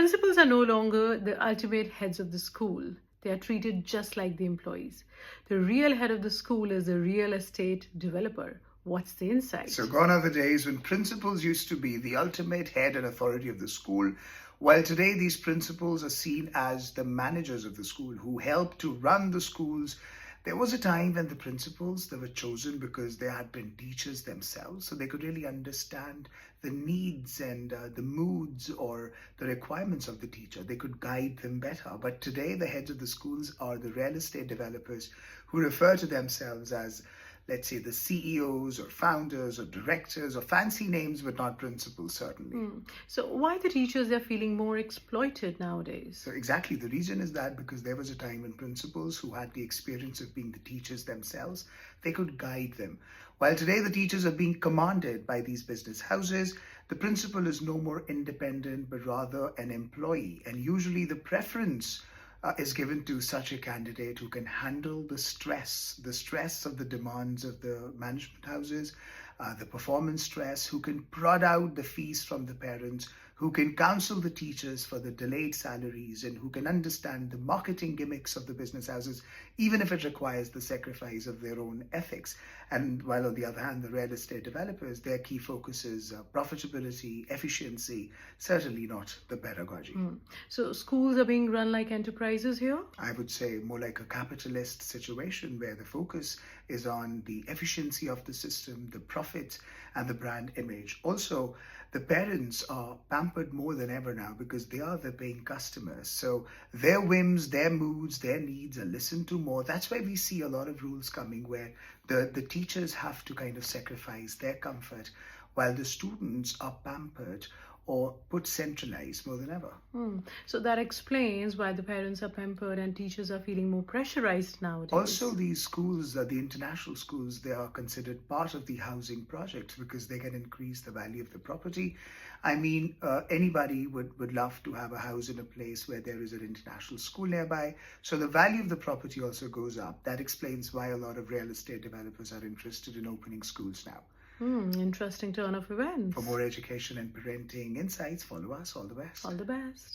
Principals are no longer the ultimate heads of the school. They are treated just like the employees. The real head of the school is the real estate developer. What's the So insight? gone are the days when principals used to be the ultimate head and authority of the school, while today these principals are seen as the managers of the school who help to run the schools. There was a time when the principals, they were chosen because they had been teachers themselves, so they could really understand the needs and the moods or the requirements of the teacher. They could guide them better. But today, the heads of the schools are the real estate developers who refer to themselves as, let's say, the CEOs or founders or directors or fancy names, but not principals, certainly. So, why the teachers are feeling more exploited nowadays? So exactly, the reason is that because there was a time when principals who had the experience of being the teachers themselves, they could guide them. While today the teachers are being commanded by these business houses, the principal is no more independent, but rather an employee. And usually the preference is given to such a candidate who can handle the stress of the demands of the management houses, the performance stress, who can prod out the fees from the parents, who can counsel the teachers for the delayed salaries, and who can understand the marketing gimmicks of the business houses, even if it requires the sacrifice of their own ethics. And while on the other hand, the real estate developers, their key focus is profitability, efficiency, certainly not the pedagogy. So, schools are being run like enterprises here? I would say more like a capitalist situation where the focus is on the efficiency of the system, the profit, and the brand image. Also, the parents are pampered more than ever now because they are the paying customers. So their whims, their moods, their needs are listened to more. That's why we see a lot of rules coming where the teachers have to kind of sacrifice their comfort while the students are pampered or put centralized more than ever. So, that explains why the parents are pampered and teachers are feeling more pressurized nowadays. Also, these schools, the international schools, they are considered part of the housing project because they can increase the value of the property. I mean, anybody would love to have a house in a place where there is an international school nearby. So the value of the property also goes up. That explains why a lot of real estate developers are interested in opening schools now. Interesting turn of events. For more education and parenting insights, follow us. All the best. All the best.